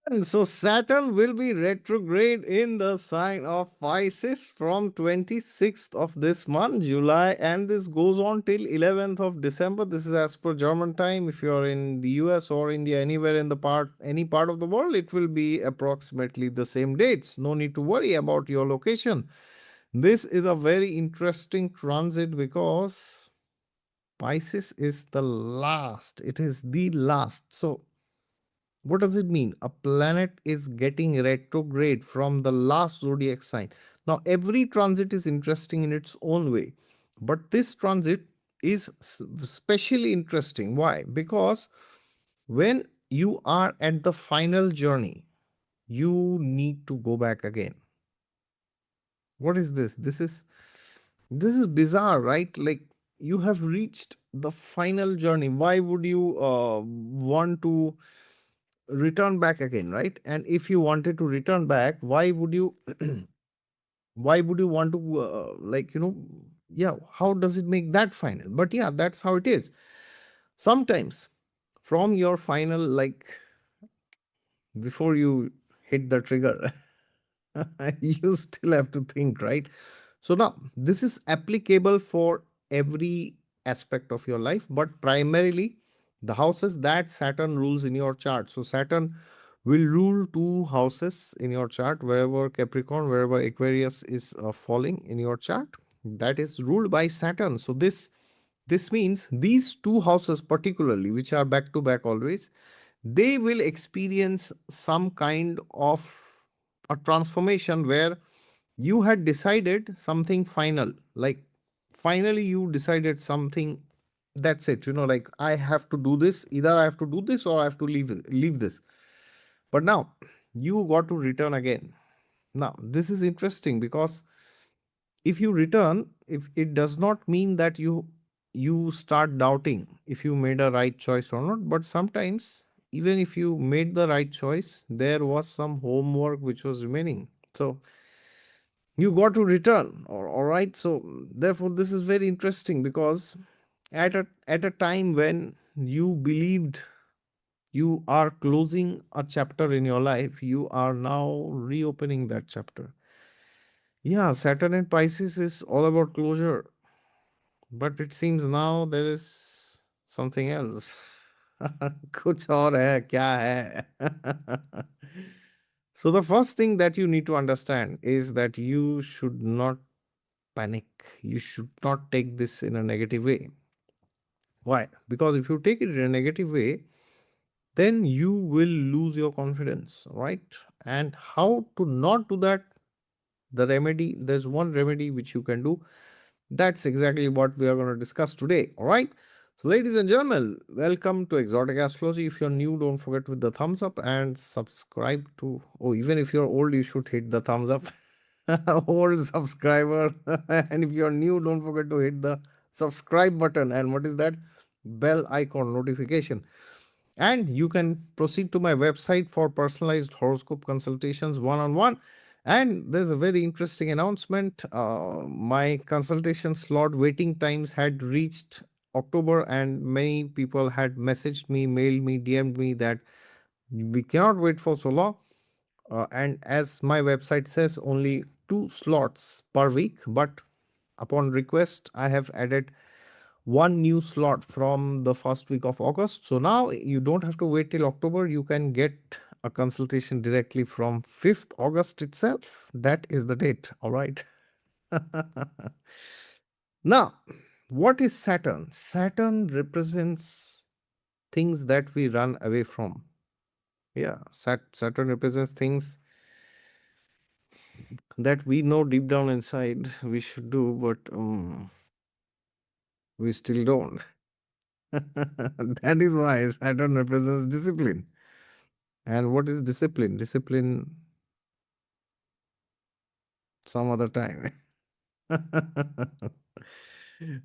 And so Saturn will be retrograde in the sign of Pisces from 26th of this month, July, and this goes on till 11th of December. This is as per German time. If you are in the US or India, anywhere in the any part of the world, it will be approximately the same dates. No need to worry about your location. This is a very interesting transit because Pisces is the last. It is the last. So what does it mean? A planet is getting retrograde from the last zodiac sign. Now, every transit is interesting in its own way, but this transit is especially interesting. Why? Because when you are at the final journey, you need to go back again. What is this? This is bizarre, right? Like you have reached the final journey. Why would you want to return back again, right? And if you wanted to return back, why would you why would you want to yeah, how does it make that final? But yeah, that's how it is. Sometimes from your final, like before you hit the trigger, you still have to think, right? So now this is applicable for every aspect of your life, but primarily the houses that Saturn rules in your chart. So Saturn will rule two houses in your chart, wherever Capricorn, wherever Aquarius is falling in your chart. That is ruled by Saturn. So this means these two houses, particularly, which are back to back always, they will experience some kind of a transformation where you had decided something final, like finally you decided something, that's it, like I have to do this, either I have to do this or I have to leave this. But now you got to return again. Now this is interesting because if you return, if it does not mean that you start doubting if you made a right choice or not, but sometimes even if you made the right choice, there was some homework which was remaining. So you got to return, all right. So therefore this is very interesting because at a time when you believed you are closing a chapter in your life, you are now reopening that chapter. Yeah, Saturn in Pisces is all about closure, but it seems now there is something else. कुछ और है क्या है? So the first thing that you need to understand is that you should not panic. You should not take this in a negative way. Why? Because if you take it in a negative way, then you will lose your confidence, right? And how to not do that? The remedy, there's one remedy which you can do. That's exactly what we are going to discuss today. All right. So, ladies and gentlemen, welcome to Exotic Astrology. If you're new, don't forget with the thumbs up and subscribe to. Oh, even if you're old, you should hit the thumbs up. Old subscriber. And if you're new, don't forget to hit the subscribe button. And what is that? Bell icon notification. And you can proceed to my website for personalized horoscope consultations one on one. And there's a very interesting announcement. My consultation slot waiting times had reached October, and many people had messaged me, mailed me, DM'd me that we cannot wait for so long. And as my website says, only two slots per week. But upon request, I have added one new slot from the first week of August. So now you don't have to wait till October. You can get a consultation directly from 5th August itself. That is the date. All right. Now, what is Saturn? Saturn represents things that we run away from. Yeah, Saturn represents things that we know deep down inside we should do, but we still don't. That is why Saturn represents discipline. And what is discipline? Discipline some other time.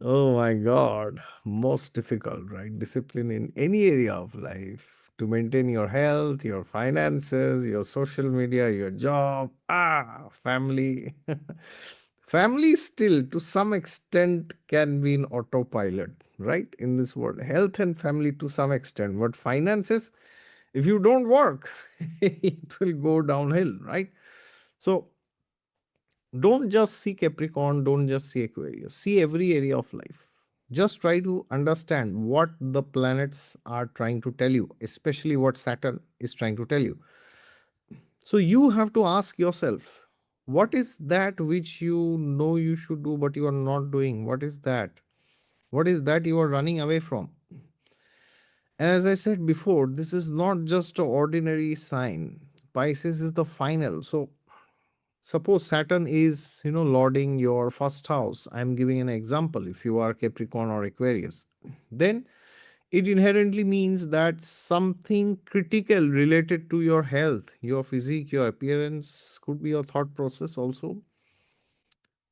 Oh my God. Most difficult, right? Discipline in any area of life to maintain your health, your finances, your social media, your job, family. Family still, to some extent, can be in autopilot, right? In this world, health and family to some extent, but finances, If you don't work, it will go downhill, right? So don't just see Capricorn, don't just see Aquarius, see every area of life. Just try to understand what the planets are trying to tell you, especially what Saturn is trying to tell you. So you have to ask yourself, what is that which you know you should do but you are not doing? What is that? What is that you are running away from? And as I said before, this is not just an ordinary sign. Pisces is the final. So suppose Saturn is, lording your first house. I'm giving an example. If you are Capricorn or Aquarius, then it inherently means that something critical related to your health, your physique, your appearance, could be your thought process also.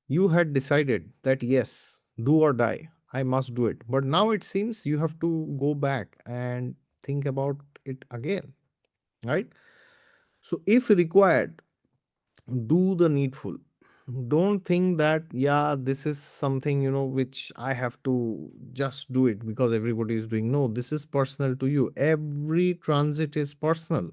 You had decided that yes, do or die, I must do it. But now it seems you have to go back and think about it again, right? So, if required, do the needful. Don't think that, yeah, this is something, which I have to just do it because everybody is doing. No, this is personal to you. Every transit is personal.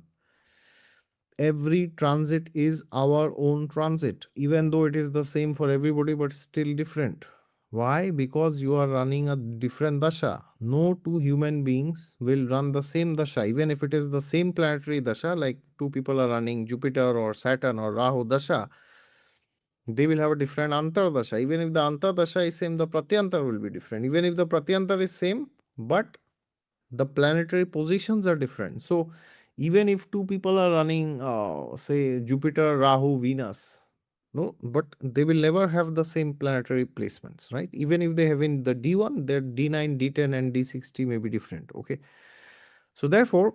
Every transit is our own transit, even though it is the same for everybody, but still different. Why? Because you are running a different dasha. No two human beings will run the same dasha, even if it is the same planetary dasha, like two people are running Jupiter or Saturn or Rahu dasha, they will have a different antardasha. Even if the antardasha is same, the pratyantar will be different. Even if the pratyantar is same, but the planetary positions are different. So even if two people are running, say Jupiter, Rahu, Venus, no, but they will never have the same planetary placements, right? Even if they have in the D1, their D9, D10, and D60 may be different. Okay. So therefore,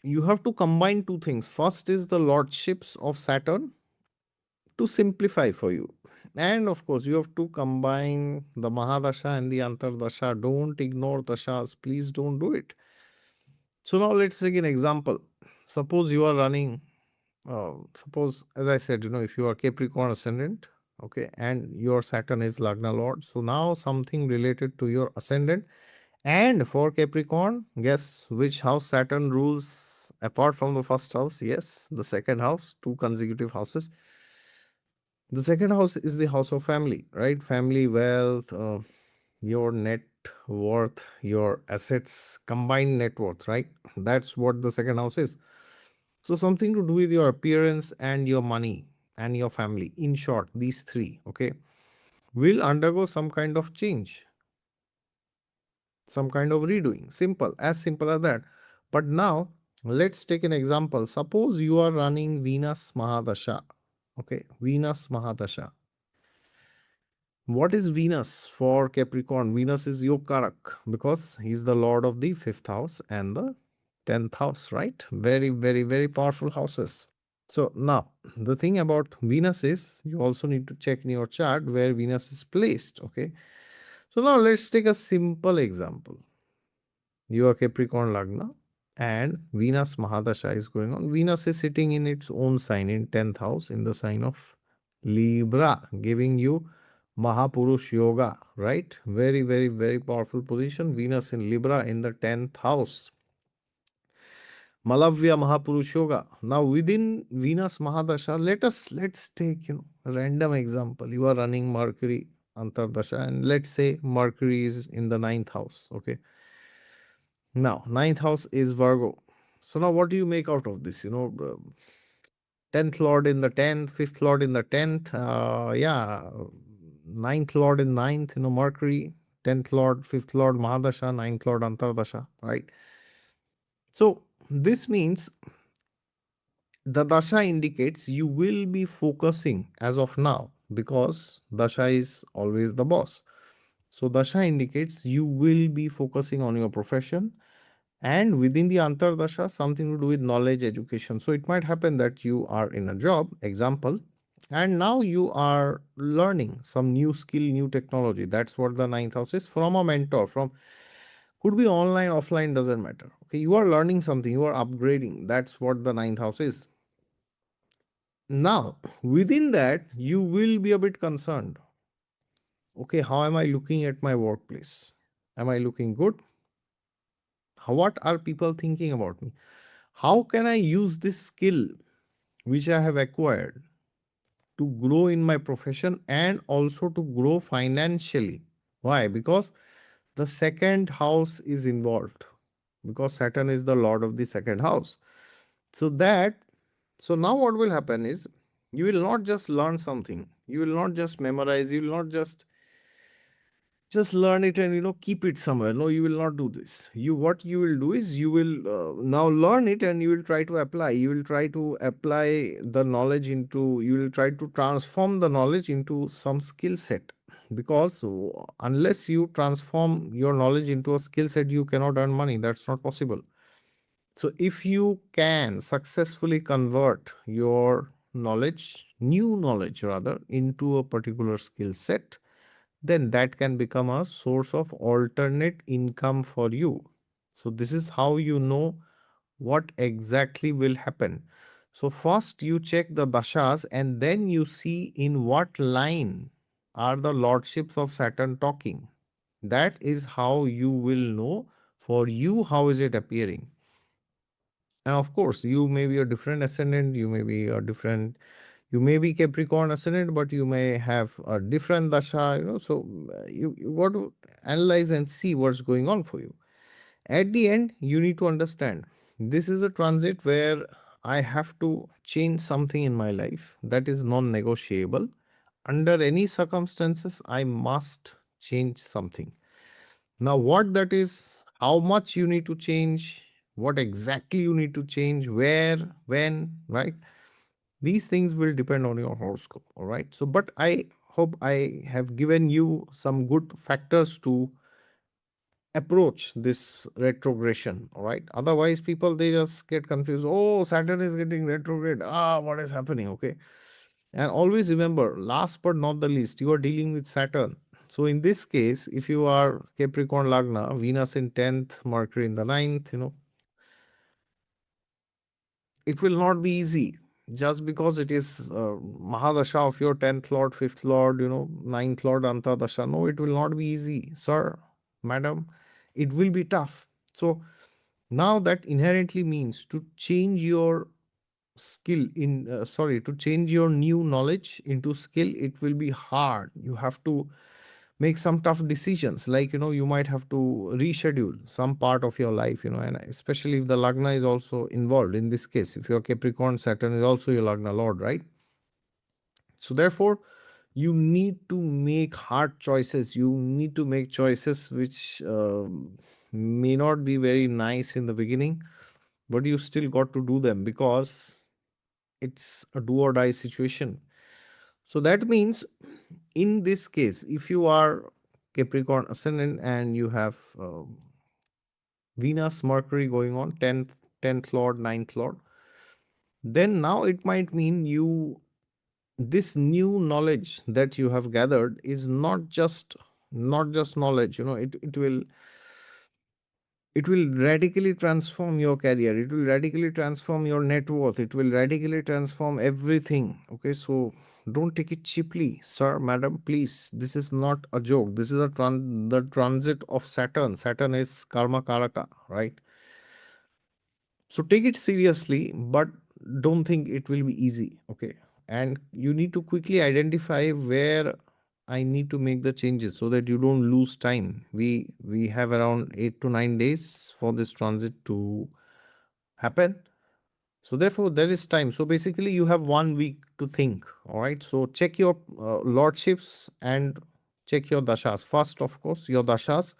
you have to combine two things. First is the lordships of Saturn to simplify for you. And of course, you have to combine the Mahadasha and the Antardasha. Don't ignore dashas. Please don't do it. So now let's take an example. Suppose you are running, suppose, as I said, if you are Capricorn ascendant, okay, and your Saturn is Lagna Lord. So now something related to your ascendant. And for Capricorn, guess which house Saturn rules apart from the first house? Yes, the second house, two consecutive houses. The second house is the house of family, right? Family, wealth, your net worth, your assets, combined net worth, right? That's what the second house is. So, something to do with your appearance and your money and your family. In short, these three, okay, will undergo some kind of change, some kind of redoing. Simple as that. But now, let's take an example. Suppose you are running Venus Mahadasha, okay, Venus Mahadasha. What is Venus for Capricorn? Venus is Yokarak because he's the lord of the fifth house and the 10th house, right? Very, very, very powerful houses. So now the thing about Venus is you also need to check in your chart where Venus is placed. Okay. So now let's take a simple example. You are Capricorn Lagna and Venus Mahadasha is going on. Venus is sitting in its own sign in 10th house in the sign of Libra, giving you Mahapurush Yoga, right? Very, very, very powerful position. Venus in Libra in the 10th house. Malavya Mahapurush Yoga. Now within Venus Mahadasha, let's take a random example. You are running Mercury Antardasha, and let's say Mercury is in the 9th house. Okay. Now, 9th house is Virgo. So now what do you make out of this? 10th Lord in the 10th, 5th Lord in the 10th. Yeah, 9th Lord in 9th, Mercury, 10th Lord, 5th Lord, Mahadasha, 9th Lord, Antardasha, right? So this means the Dasha indicates you will be focusing as of now because Dasha is always the boss. So Dasha indicates you will be focusing on your profession and within the Antardasha, something to do with knowledge, education. So it might happen that you are in a job, example, and now you are learning some new skill, new technology. That's what the 9th house is from a mentor, from could be online, offline, doesn't matter. Okay, you are learning something, you are upgrading. That's what the 9th house is. Now, within that, you will be a bit concerned. Okay, how am I looking at my workplace? Am I looking good? What are people thinking about me? How can I use this skill which I have acquired to grow in my profession and also to grow financially? Why? Because the second house is involved, because Saturn is the lord of the second house. So that, so now what will happen is, you will not just learn something, you will not just memorize, you will not just learn it and keep it somewhere. No, you will not do this. You, what you will do is, you will now learn it and you will try to apply, you will try to apply the knowledge into, you will try to transform the knowledge into some skill set. Because unless you transform your knowledge into a skill set, you cannot earn money. That's not possible. So if you can successfully convert your knowledge, new knowledge rather, into a particular skill set, then that can become a source of alternate income for you. So this is how you know what exactly will happen. So first you check the dashas and then you see in what line are the lordships of Saturn talking. That is how you will know for you how is it appearing. And of course, you may be a different ascendant, you may be a different, you may be Capricorn ascendant, but you may have a different dasha, So you got to analyze and see what's going on for you. At the end, you need to understand this is a transit where I have to change something in my life that is non negotiable. Under any circumstances, I must change something. Now, what that is, how much you need to change, what exactly you need to change, where, when, right? These things will depend on your horoscope, all right? So, but I hope I have given you some good factors to approach this retrogression, all right? Otherwise, people they just get confused. Oh, Saturn is getting retrograde. Ah, what is happening? Okay. And always remember, last but not the least, you are dealing with Saturn. So in this case, if you are Capricorn Lagna, Venus in 10th, Mercury in the ninth, it will not be easy just because it is Mahadasha of your 10th Lord, 5th Lord, ninth Lord, Antadasha. No, it will not be easy, sir, madam. It will be tough. So now that inherently means to change your skill in sorry to change your new knowledge into skill, it will be hard. You have to make some tough decisions, like you might have to reschedule some part of your life, and especially if the lagna is also involved. In this case, if you're Capricorn, Saturn is also your lagna lord, right? So therefore you need to make hard choices, you need to make choices which may not be very nice in the beginning, but you still got to do them because it's a do or die situation. So that means in this case, if you are Capricorn ascendant and you have Venus, Mercury going on 10th Lord, ninth Lord, then now it might mean you, this new knowledge that you have gathered is not just knowledge, it will radically transform your career, it will radically transform your net worth, it will radically transform everything. Okay, so don't take it cheaply, sir, madam, please. This is not a joke. This is the transit of Saturn. Saturn is karma karaka, right? So take it seriously, but don't think it will be easy. Okay, and you need to quickly identify where I need to make the changes so that you don't lose time. We have around 8 to 9 days for this transit to happen. So therefore there is time. So basically you have 1 week to think. All right. So check your lordships and check your dashas. First, of course, your dashas,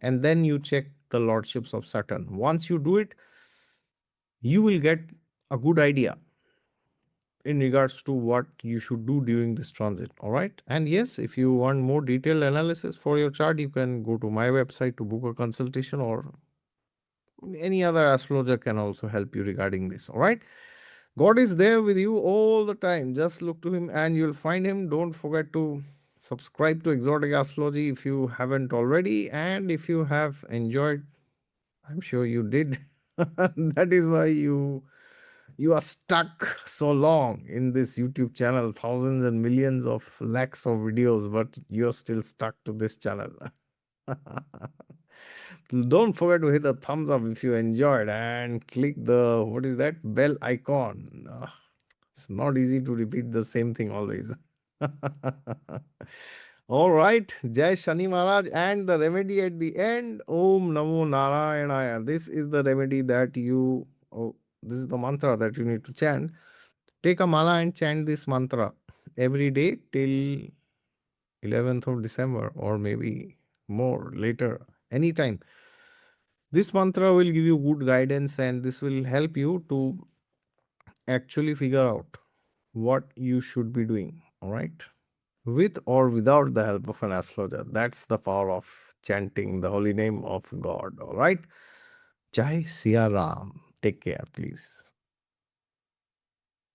and then you check the lordships of Saturn. Once you do it, you will get a good idea in regards to what you should do during this transit. All right. And yes, if you want more detailed analysis for your chart, you can go to my website to book a consultation, or any other astrologer can also help you regarding this. All right. God is there with you all the time. Just look to Him and you'll find Him. Don't forget to subscribe to Exotic Astrology if you haven't already. And if you have enjoyed, I'm sure you did. That is why you are stuck so long in this YouTube channel, thousands and millions of lakhs of videos, but you're still stuck to this channel. Don't forget to hit the thumbs up if you enjoyed and click the, what is that, bell icon. It's not easy to repeat the same thing always. All right, Jai Shani Maharaj, and the remedy at the end, Om Namo Narayanaya. This is the remedy that you, oh, this is the mantra that you need to chant. Take a mala and chant this mantra every day till 11th of December, or maybe more later, anytime. This mantra will give you good guidance, and this will help you to actually figure out what you should be doing. All right. With or without the help of an astrologer. That's the power of chanting the holy name of God. All right. Jai Siya Ram. Take care, please.